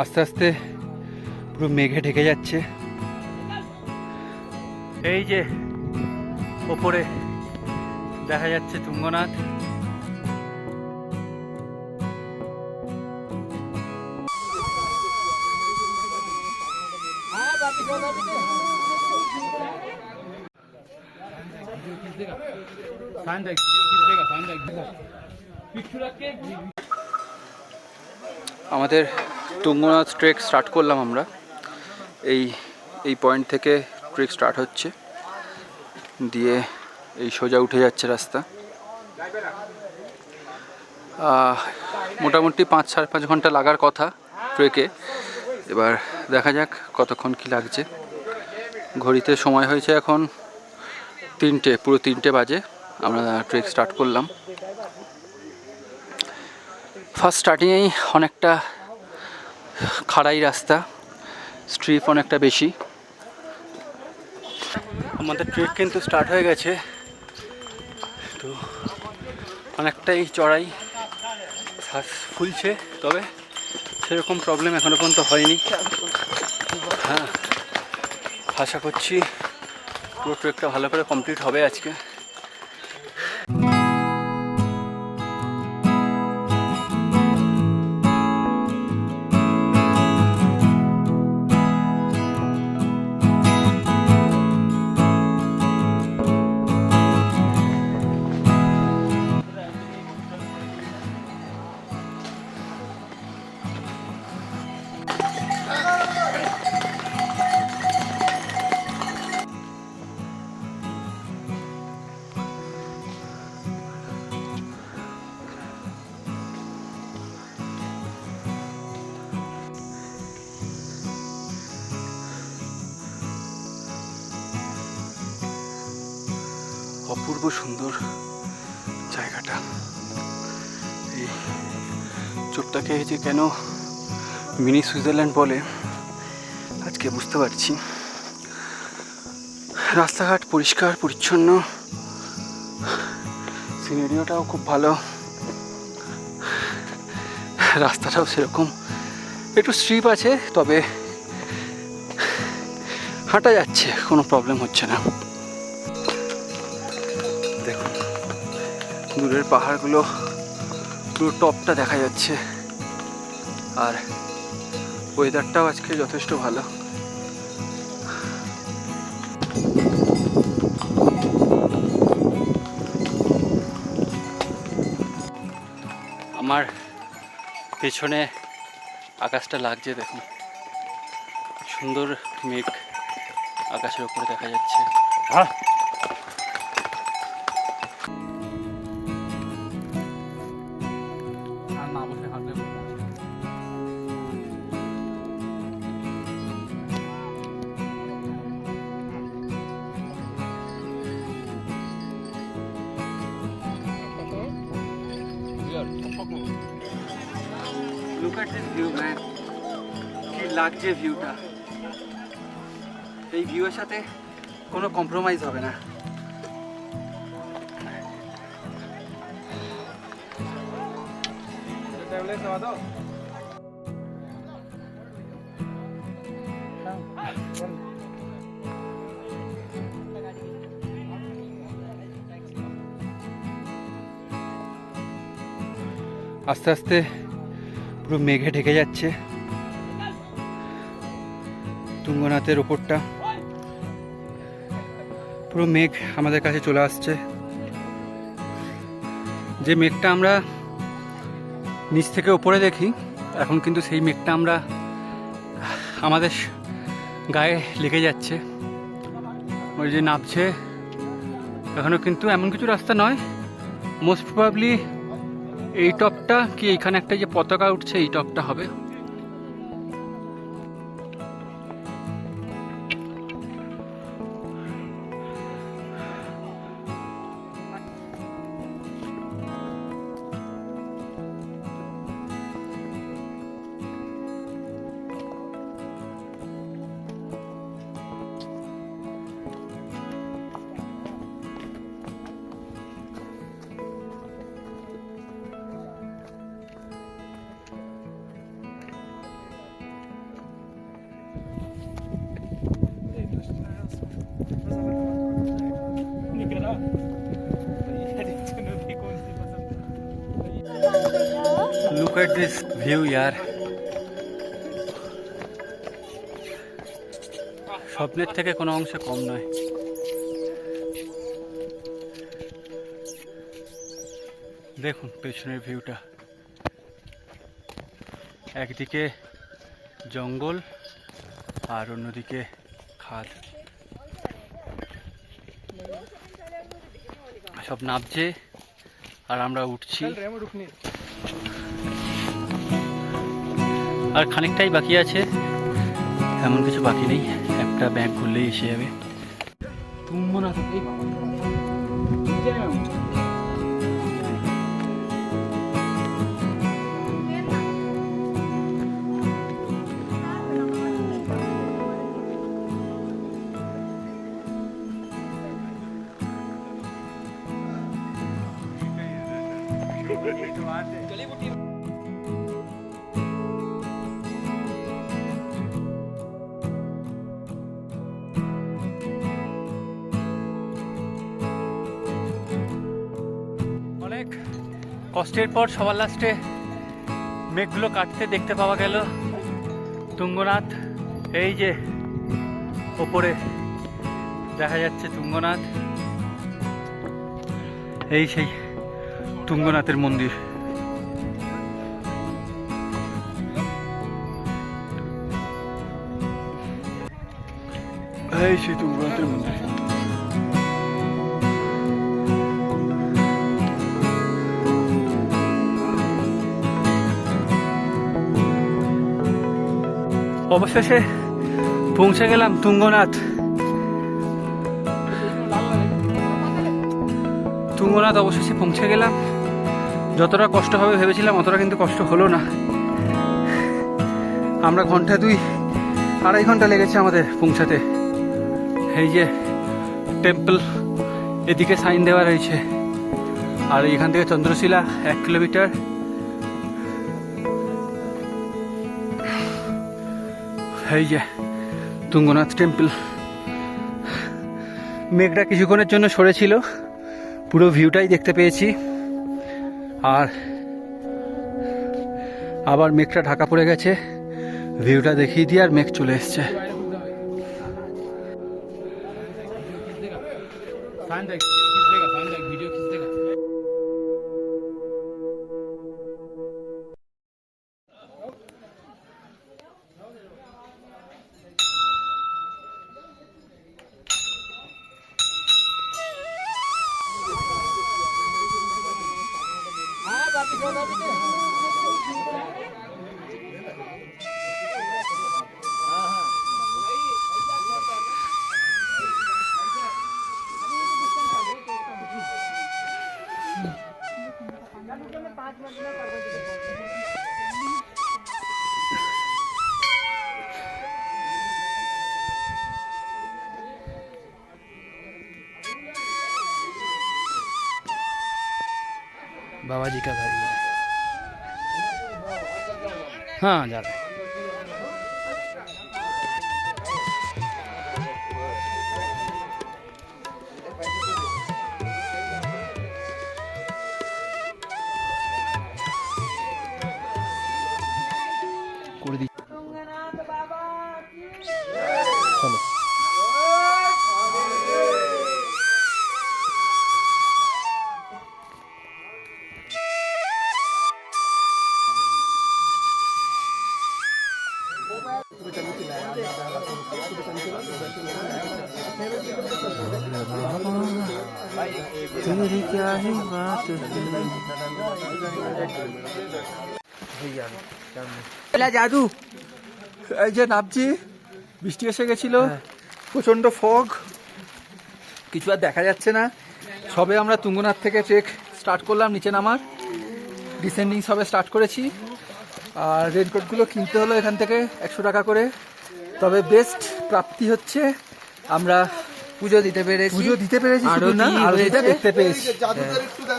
আস্তে আস্তে পুরো মেঘে ঢেকে যাচ্ছে। এই যে ওপরে দেখা যাচ্ছে তুঙ্গনাথ। আমাদের তুঙ্গনাথ ট্রেক স্টার্ট করলাম আমরা। এই পয়েন্ট থেকে ট্রেক স্টার্ট হচ্ছে, দিয়ে এই সোজা উঠে যাচ্ছে রাস্তা। মোটামুটি 5-5.5 ঘন্টা লাগার কথা ট্রেকে। এবার দেখা যাক কতক্ষণ কি লাগছে। ঘড়িতে সময় হয়েছে এখন 3টে, পুরো 3টে বাজে। আমরা ট্রেক স্টার্ট করলাম। ফার্স্ট স্টার্টিংয়েই অনেকটা খাড়াই রাস্তা, স্ট্রিপ অনেকটা বেশি। আমাদের ট্রেক কিন্তু স্টার্ট হয়ে গেছে, তো অনেকটাই চড়াই, শ্বাস ফুলছে, তবে সেরকম প্রবলেম এখনো পর্যন্ত হয়নি। হ্যাঁ, আশা করছি পুরো ট্রেকটা ভালো করে কমপ্লিট হবে আজকে। অপূর্ব সুন্দর জায়গাটা। এই চোপটাকে যে কেন মিনি সুইজারল্যান্ড বলে আজকে বুঝতে পারছি। রাস্তাঘাট পরিষ্কার পরিচ্ছন্ন, সিনারিওটাও খুব ভালো, রাস্তাটাও সেরকম একটু স্ট্রিপ আছে, তবে হাঁটা যাচ্ছে, কোনো প্রবলেম হচ্ছে না। দেখুন দূরের পাহাড়গুলো, পুরো টপটা দেখা যাচ্ছে। আর ওয়েদারটাও আজকে যথেষ্ট ভালো। আমার পেছনে আকাশটা লাগছে, দেখুন সুন্দর মেঘ আকাশের উপরে দেখা যাচ্ছে। হ্যাঁ, Look at this view, man. কি লাগছে ভিউটা। এই ভিউয়ের সাথে কোনো কম্প্রোমাইজ হবে না। আস্তে আস্তে পুরো মেঘে ঢেকে যাচ্ছে তুঙ্গনাথের ওপরটা। পুরো মেঘ আমাদের কাছে চলে আসছে। যে মেঘটা আমরা নিচ থেকে ওপরে দেখি, এখন কিন্তু সেই মেঘটা আমরা আমাদের গায়ে লেগে যাচ্ছে। ওই যে নামছে, এখনও কিন্তু এমন কিছু রাস্তা নয়। মোস্ট প্রবাবলি এই টপটা কি, এইখানে একটা যে পতাকা উঠছে, এই টপটা হবে। Look at this view यार, স্বপ্নের থেকে কোনো অংশে কম নয়। দেখুন পেছনের ভিউটা, একদিকে জঙ্গল আর অন্যদিকে খাদ, সব নামছে আর আমরা উঠছি। আর খানিকটাই বাকি আছে, এমন কিছু বাকি নেই, একটা ব্যাগ ঘুরলেই এসে যাবে। অনেক কষ্টের পর সবার লাস্টে মেঘগুলো কাটতে দেখতে পাওয়া গেল তুঙ্গনাথ। এই যে ওপরে দেখা যাচ্ছে তুঙ্গনাথ, এই সেই তুঙ্গনাথের মন্দির। এই সেই তুঙ্গনাথের মন্দির। অবশেষে পৌঁছে গেলাম তুঙ্গনাথ। তুঙ্গনাথ অবশেষে পৌঁছে গেলাম। যতটা কষ্ট হবে ভেবেছিলাম অতটা কিন্তু কষ্ট হলো না। আমরা ঘন্টা 2-2.5 ঘন্টা লেগেছে আমাদের পৌঁছাতে। এই যে টেম্পল, এদিকে সাইন দেওয়া রয়েছে, আর এখান থেকে চন্দ্রশিলা 1 কিলোমিটার। এই যে তুঙ্গনাথ টেম্পল। মেঘটা কিছুক্ষণের জন্য সরেছিল, পুরো ভিউটাই দেখতে পেয়েছি, আর আবার মেঘটা ঢাকা পড়ে গেছে। ভিউটা দেখিয়ে দিয়ে আর মেঘ চলে এসছে। बाबा जी का घर है। हाँ जा रहे हैं। चलो तेरी क्या ही बात জাদু। এই যে নামছি, বৃষ্টি এসে গেছিল, প্রচন্ড ফগ, কিছু আর দেখা যাচ্ছে না। সবে আমরা তুঙ্গনাথ থেকে ট্রেক স্টার্ট করলাম, নিচে নামার ডিসেন্ডিং সবে স্টার্ট করেছি। আর রেনকোটগুলো কিনতে হলো এখান থেকে 100 টাকা করে। তবে বেস্ট প্রাপ্তি হচ্ছে আমরা পুজো দিতে পেরেছি, শুধু না আরতিটা দেখতে পেয়েছি।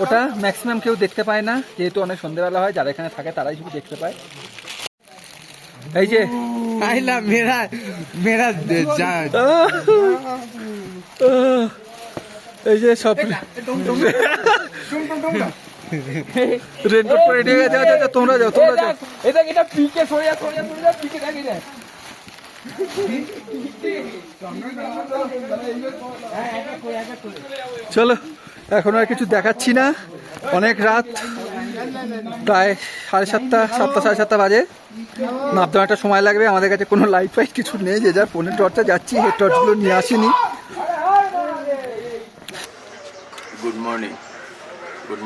ওটা ম্যাক্সিমাম কেউ দেখতে পায় না, যেহেতু অনেক সন্ধ্যেবেলা হয়, যারা এখানে থাকে তারাই শুধু দেখতে পায়। এই যে এই যে সব রেনকোট পরে রেডি হয়ে গেছে। আচ্ছা তোমরা যাও, তোমরা যাও। এটা পিকে সরে যা পিকে দেখে যায়। চলো, এখন আর কিছু দেখাচ্ছি না, অনেক রাত, প্রায় 7:30, 7টা 7:30 বাজে। নামতে একটা সময় লাগবে। আমাদের কাছে কোনো লাইট ফাইট কিছু নেই, যে যার ফোনের টর্চে যাচ্ছি, এই টর্চগুলো নিয়ে আসিনি। Good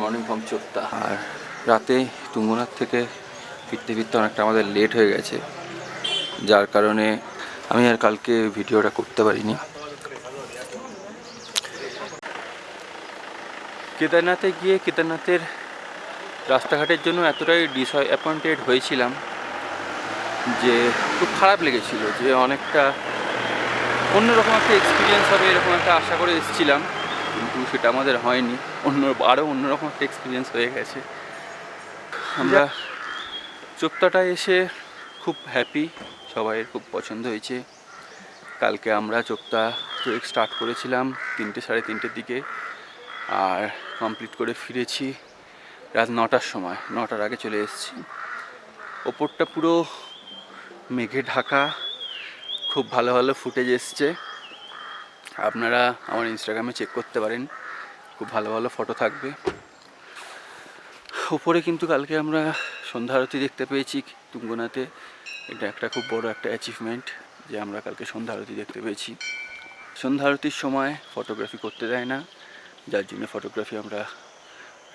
morning from Chopta. আর রাতে তুঙ্গনাথ থেকে ফিরতে ফিরতে অনেকটা আমাদের লেট হয়ে গেছে, যার কারণে আমি আর কালকে ভিডিওটা করতে পারিনি। কেদারনাথে গিয়ে কেদারনাথের রাস্তাঘাটের জন্য এতটাই ডিসঅ্যাপয়েন্টেড হয়েছিলাম যে খুব খারাপ লেগেছিল, যে অনেকটা অন্যরকম একটা এক্সপিরিয়েন্স হবে এরকম একটা আশা করে এসেছিলাম, কিন্তু সেটা আমাদের হয়নি। আরও অন্যরকম একটা এক্সপিরিয়েন্স হয়ে গেছে। আমরা চোপতাটায় এসে খুব হ্যাপি, সবাই খুব পছন্দ হয়েছে। কালকে আমরা চোপতা ট্রেক স্টার্ট করেছিলাম 3টে 3:30 দিকে, আর কমপ্লিট করে ফিরেছি রাত 9টার সময়। 9টার আগে চলে এসেছি। ওপরটা পুরো মেঘে ঢাকা, খুব ভালো ভালো ফুটেজ এসছে, আপনারা আমার ইনস্টাগ্রামে চেক করতে পারেন, খুব ভালো ভালো ফটো থাকবে। উপরে কিন্তু কালকে আমরা সন্ধ্যা আরতি দেখতে পেয়েছি তুঙ্গনাথে। এটা একটা খুব বড় একটা অ্যাচিভমেন্ট যে আমরা কালকে সন্ধ্যা আরতি দেখতে পেয়েছি। সন্ধ্যা আরতির সময় ফটোগ্রাফি করতে দেয় না, যার জন্য ফটোগ্রাফি আমরা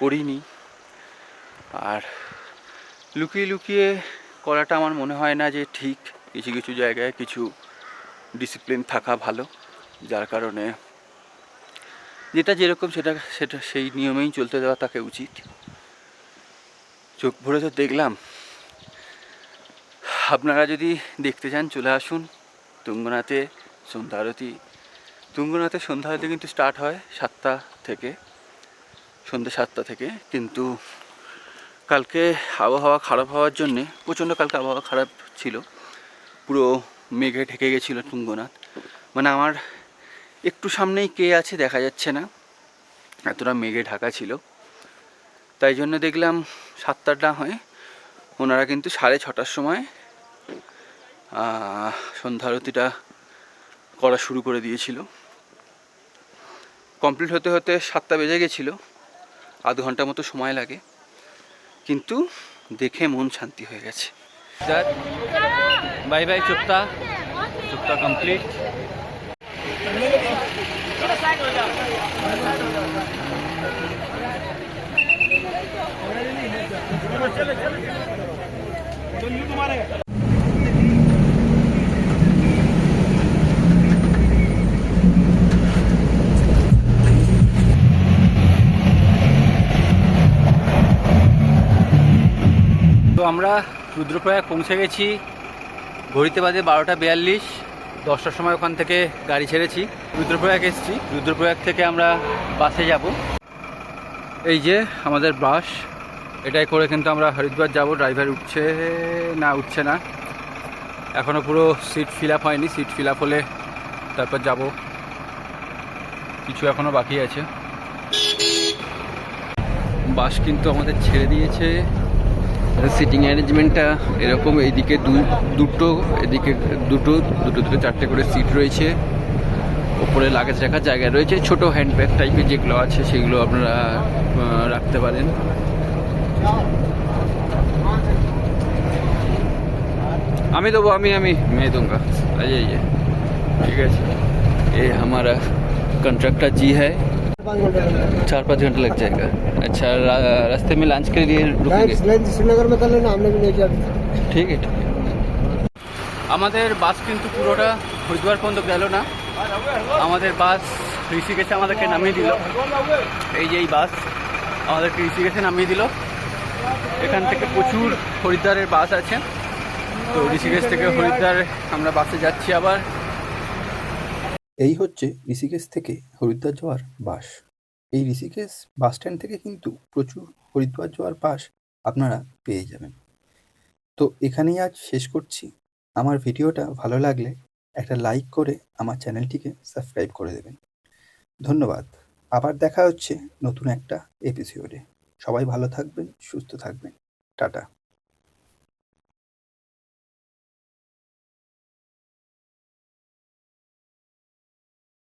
করিনি। আর লুকিয়ে লুকিয়ে করাটা আমার মনে হয় না যে ঠিক। কিছু কিছু জায়গায় কিছু ডিসিপ্লিন থাকা ভালো, যার কারণে যেটা যেরকম সেটা সেই নিয়মেই চলতে দেওয়া তাকে উচিত। চোখ ভরে তো দেখলাম। আপনারা যদি দেখতে চান চলে আসুন তুঙ্গনাথে সন্ধ্যা আরতি। তুঙ্গনাথে সন্ধ্যা আরতি কিন্তু স্টার্ট হয় 7টা থেকে, সন্ধ্যে 7টা থেকে। কিন্তু কালকে আবহাওয়া খারাপ হওয়ার জন্যে, প্রচণ্ড কালকে আবহাওয়া খারাপ ছিল, পুরো মেঘে ঢেকে গেছিলো তুঙ্গনাথ। মানে আমার একটু সামনেই কে আছে দেখা যাচ্ছে না, এতটা মেঘে ঢাকা ছিল। তাই জন্য দেখলাম 7টা না হয়ে ওনারা কিন্তু 6:30টার সময় সন্ধ্যা আরতিটা করা শুরু করে দিয়েছিল। কমপ্লিট হতে হতে 7টা বেজে গেছিলো, আধ ঘন্টা মতো সময় লাগে, কিন্তু দেখে মন শান্তি হয়ে গেছে। Bye bye Chopta, Chopta complete. তো আমরা রুদ্রপ্রয়াগ পৌঁছে গেছি, ঘড়িতে বাজে 12:42। 10টার সময় ওখান থেকে গাড়ি ছেড়েছি, রুদ্রপ্রয়াগ এসেছি। রুদ্রপ্রয়াগ থেকে আমরা বাসে যাব। এই যে আমাদের বাস, এটাই করে কিন্তু আমরা হরিদ্বার যাব। ড্রাইভার উঠছে না, এখনও পুরো সিট ফিল আপ হয়নি। সিট ফিল আপ হলে তারপর যাব, কিছু এখনও বাকি আছে। বাস কিন্তু আমাদের ছেড়ে দিয়েছে। সিটিং অ্যারেঞ্জমেন্টটা এরকম, এইদিকে দুটো, এদিকে দুটো 4টে করে সিট রয়েছে। ওপরে লাগেজ রাখার জায়গা রয়েছে, ছোট হ্যান্ডব্যাগ টাইপের যেগুলো আছে সেগুলো আপনারা রাখতে পারেন। আমি দেবো, আমি मैं दूंगा। आइए, ठीक है। ये हमारा कंट्रैक्टर जी है। 4-5 घंटे लग जाएगा। अच्छा, रास्ते में लंच के लिए रुकेंगे? श्रीनगर में कर लेना, हमने भी नहीं किया। ঠিক আছে। আমাদের বাস কিন্তু পুরোটা হরিদ্বার পর্যন্ত গেল না। আমাদের বাস ঋষিকেশে আমাদেরকে নামিয়ে দিল। এই যে এই বাস আমাদেরকে ঋষিকেশে নামিয়ে দিল। এখান থেকে প্রচুর হরিদ্বারের বাস আছে, তো ঋষিকেশ থেকে হরিদ্বার আমরা বাসে যাচ্ছি আবার। এই হচ্ছে ঋষিকেশ থেকে হরিদ্বার যাওয়ার বাস। এই ঋষিকেশ বাস স্ট্যান্ড থেকে কিন্তু প্রচুর হরিদ্বার যাওয়ার বাস আপনারা পেয়ে যাবেন। তো এখানেই আজ শেষ করছি। আমার ভিডিওটা ভালো লাগলে একটা লাইক করে আমার চ্যানেলটিকে সাবস্ক্রাইব করে দেবেন। ধন্যবাদ। আবার দেখা হচ্ছে নতুন একটা এপিসোডে। সবাই ভালো থাকবেন, সুস্থ থাকবেন। টাটা।